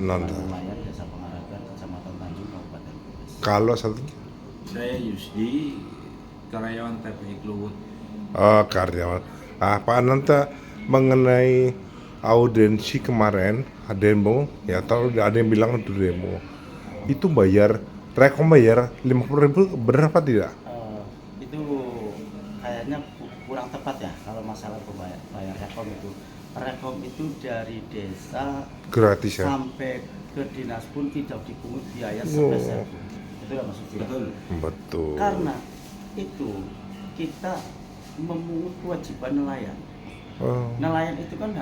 Nelayan Desa Pengaragan, Kecamatan Tanjung, Kabupaten Kudus. Kalau satunya? Saya Yusdi, karyawan TPI Kluwut. Oh, karyawan. Pak Ananta, mengenai audiensi kemarin demo, ya tahu ada yang bilang itu demo. Itu bayar 50.000, benar apa tidak? Itu kayaknya kurang tepat ya kalau masalah bayar rekom itu. Rekom itu dari desa Gratis ya? sampai ke dinas pun tidak dipungut biaya sepeser pun. Itu ya maksudnya. Betul. Karena itu kita memungut kewajiban nelayan. Nelayan itu kan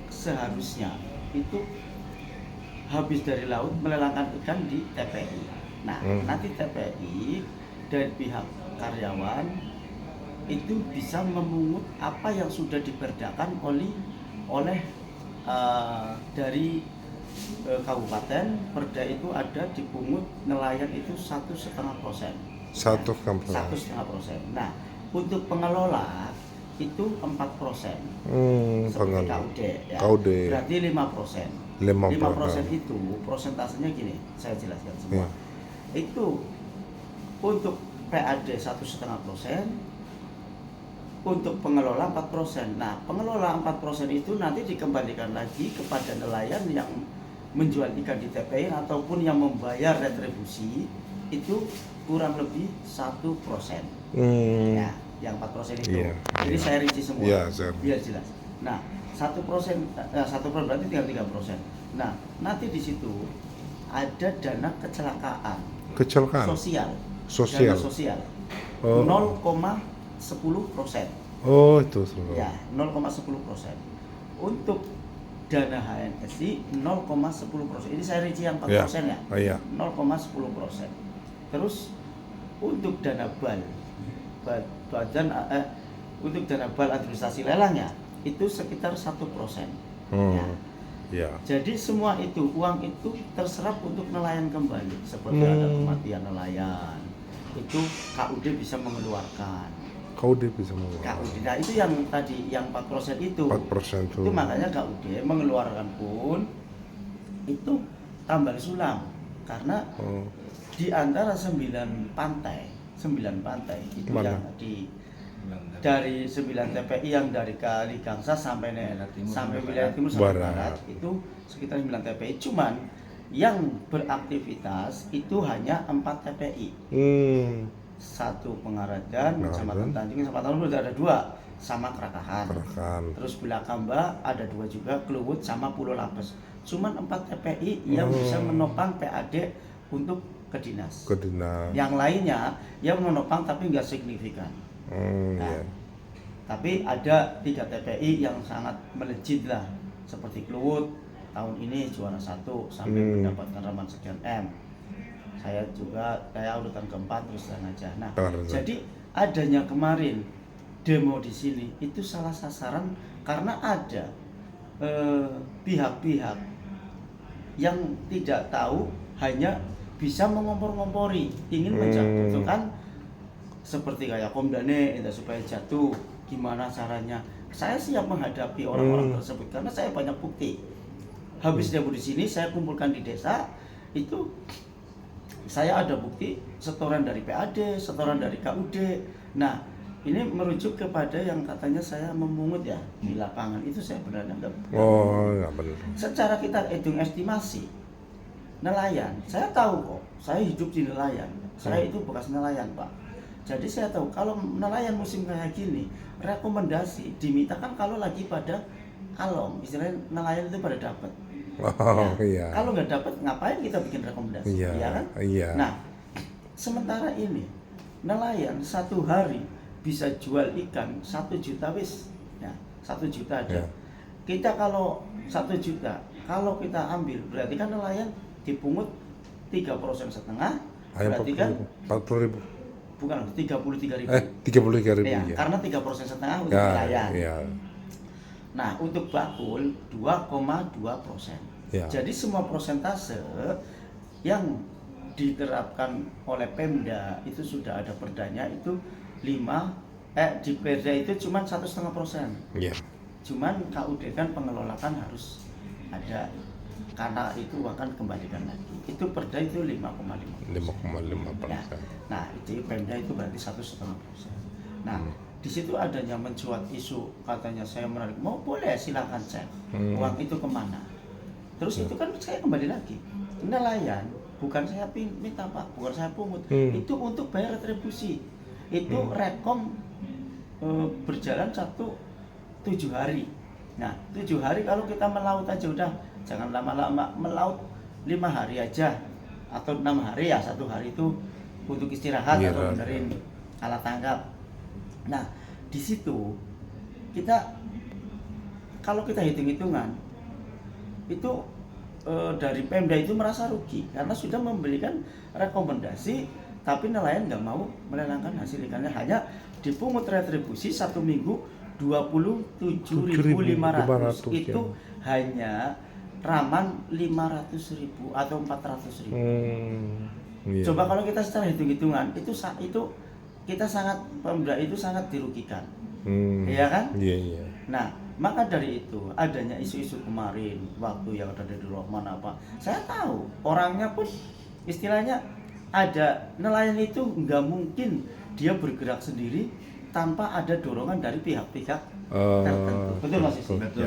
seharusnya itu habis dari laut melelangkan ikan di TPI. Nah, nanti TPI dari pihak karyawan itu bisa memungut apa yang sudah diperdakan oleh dari kabupaten. Perda itu ada dipungut nelayan itu 1,5%. 1,5%. Nah, untuk pengelola itu 4%. Seperti KUD ya. Berarti 5%. 5% itu prosentasenya gini, saya jelaskan semua. Itu untuk PAD 1,5%, untuk pengelola 4%. Nah, pengelola 4% itu nanti dikembalikan lagi kepada nelayan yang menjual ikan di TPI ataupun yang membayar retribusi, itu kurang lebih 1%. Ya, yang 4% itu. Jadi saya rinci semua, biar jelas. Nah, 1% berarti tinggal 3%. Nah, nanti di situ ada dana kecelakaan. Sosial. Dana sosial. 0,10%. Oh, itu ya, 0,10%. Untuk dana HNSI 0,10%. Ini saya rinci yang 4% ya. 0,10%. Terus untuk dana untuk dana bal administrasi lelangnya itu sekitar 1%. Jadi semua itu, uang itu terserap untuk nelayan kembali. Seperti ada kematian nelayan, itu KUD bisa mengeluarkan. Nah, itu yang tadi, yang 4% itu. Itu makanya KUD mengeluarkan pun itu tambal sulam. Karena di antara 9 pantai itu yang dari 9 TPI yang dari Kali Gangsa sampai wilayah timur sampai barat itu sekitar 9 TPI. Cuman yang beraktivitas itu hanya 4 TPI. 1 Pengaragan, Kecamatan Tanjung, Kecamatan Tanjung ada 2 sama Kerakahan. Terus Bilakamba ada 2 juga, Kluwut sama Pulau Lapes. Cuman 4 TPI yang bisa menopang PAD untuk ke dinas. Yang lainnya yang menopang tapi nggak signifikan. Tapi ada 3 TPI yang sangat melejit lah, seperti Kluwut tahun ini juara 1 sampai mendapatkan ramalan sekian M. Saya urutan keempat terus terang aja. Nah, jadi adanya kemarin demo di sini itu salah sasaran karena ada pihak-pihak yang tidak tahu, hanya bisa mengompor-ngompori, ingin menjatuhkan seperti kayak Komdane itu supaya jatuh. Gimana caranya? Saya siap menghadapi orang-orang tersebut karena saya banyak bukti. Habis demo di sini saya kumpulkan di desa itu. Saya ada bukti setoran dari PAD, setoran dari KUD. Nah, ini merujuk kepada yang katanya saya memungut ya di lapangan. Itu saya benar enggak. Enggak benar. Secara kita hitung estimasi nelayan, saya tahu kok. Saya hidup di nelayan. Saya itu bekas nelayan, Pak. Jadi saya tahu kalau nelayan musim kayak gini, rekomendasi dimintakan kalau lagi pada alom, istilahnya nelayan itu pada dapat. Kalau nggak dapat, ngapain kita bikin rekomendasi? Kan? Nah, sementara ini nelayan 1 hari bisa jual ikan 1 juta wis, ya 1 juta aja. Kita kalau 1 juta, kalau kita ambil berarti kan nelayan dipungut 3,5%, berarti kan 40.000. Bukan, 33.000. 33.000 ya. Karena 3,5% untuk nelayan. Nah, untuk bakul 2,2%. Jadi semua persentase yang diterapkan oleh Pemda itu sudah ada perdanya, itu di Perda itu cuma 1,5%. Cuman KUD kan pengelola kan harus ada karena itu akan kembalikan lagi. Itu perda itu 5,5%. Nah, itu Pemda itu berarti 1,5%. Nah, di situ adanya mencuat isu katanya saya menarik, mau boleh silakan cek uang itu kemana. Terus itu kan saya kembali lagi, nelayan bukan saya minta Pak, bukan saya pungut, itu untuk bayar retribusi. Itu rekom berjalan 7 hari. Nah, 7 hari kalau kita melaut aja udah, jangan lama-lama, melaut 5 hari aja atau 6 hari ya, 1 hari itu untuk istirahat atau benerin alat tangkap. Nah, di situ kita kalau kita hitung-hitungan itu dari Pemda itu merasa rugi karena sudah memberikan rekomendasi, tapi nelayan nggak mau melelangkan hasil ikannya, hanya dipungut retribusi 1 minggu 27.500. Itu hanya Raman 500.000 atau 400.000. Coba kalau kita secara hitung-hitungan itu kita sangat, Pemda itu sangat dirugikan, iya kan? Iya. Nah, maka dari itu adanya isu-isu kemarin waktu yang ada di Rahman apa, saya tahu orangnya pun istilahnya ada nelayan itu nggak mungkin dia bergerak sendiri tanpa ada dorongan dari pihak-pihak tertentu. Betul Mas Isi? Betul.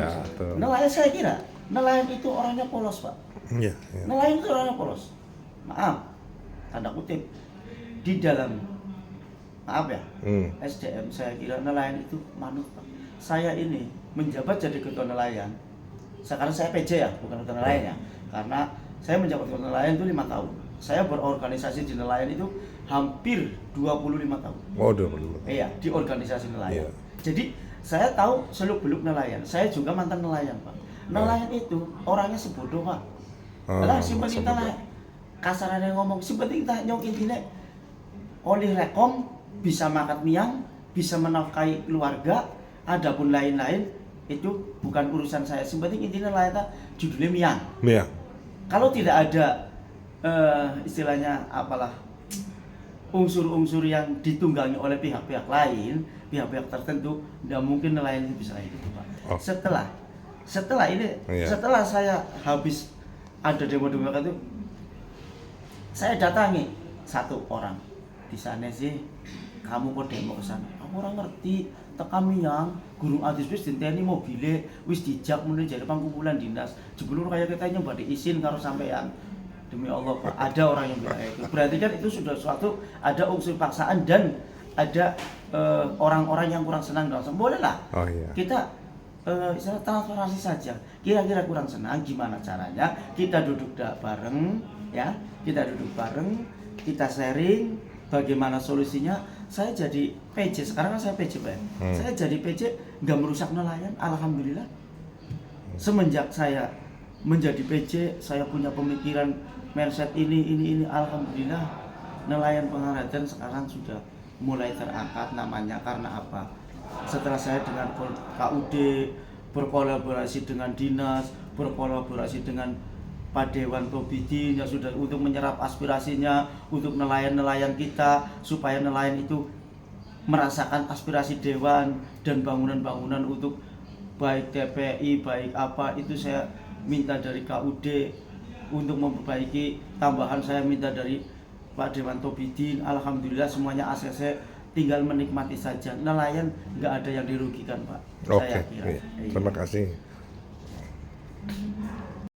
Nelayan, saya kira nelayan itu orangnya polos Pak. Iya. Nelayan itu orangnya polos. Maaf, tanda kutip, di dalam SDM saya kira nelayan itu manut Pak. Saya ini menjabat jadi ketua nelayan. Sekarang saya PJ ya, bukan ketua nelayan ya. Karena saya menjabat ketua nelayan itu 5 tahun. Saya berorganisasi di nelayan itu hampir 25 tahun. Oh, 25 tahun. Iya, di organisasi nelayan. Jadi saya tahu seluk-beluk nelayan. Saya juga mantan nelayan Pak. Nelayan itu orangnya sebodoh Pak. Lah si penting lah kasarannya ngomong, si penting tak nyong intine oleh rekom bisa makan miang, bisa menafkahi keluarga, adapun lain-lain itu bukan urusan saya. Si penting intinya nelayan judulnya miang. Miang. Kalau tidak ada istilahnya apalah unsur-unsur yang ditunggangi oleh pihak-pihak lain, pihak-pihak tertentu, tidak mungkin nelayan itu bisa hidup Pak. Setelah ini, setelah saya habis ada demo-demo itu, saya datangi satu orang di sana sih, kamu kok demo ke sana? Aku orang ngerti, tekam yang guru adus wis dinteni mobile, wis dijak menuju jadi pangkumpulan dinas. Jebulur kayak kita nyoba diizin karo sampean. Demi Allah Pak, ada orang yang bilang itu. Berarti kan itu sudah suatu, ada unsur paksaan dan ada orang-orang yang kurang senang dengan boleh lah. Kita istilah transparansi saja. Kira-kira kurang senang, gimana caranya? Kita duduk bareng, ya. Kita duduk bareng, kita sharing bagaimana solusinya. Saya jadi PJ, sekarang kan saya PJ Pak. Saya jadi PJ nggak merusak nelayan, alhamdulillah. Semenjak saya menjadi PJ, saya punya pemikiran mindset ini, alhamdulillah. Nelayan Pangandaran sekarang sudah mulai terangkat namanya. Karena apa? Setelah saya dengan KUD berkolaborasi dengan dinas, berkolaborasi dengan Pak Dewan Tobidin yang sudah untuk menyerap aspirasinya untuk nelayan-nelayan kita, supaya nelayan itu merasakan aspirasi Dewan dan bangunan-bangunan untuk baik TPI, baik apa itu saya minta dari KUD untuk memperbaiki. Tambahan saya minta dari Pak Dewan Tobidin. Alhamdulillah semuanya ACC, tinggal menikmati saja. Nelayan nggak ada yang dirugikan Pak. Saya kira. Terima kasih.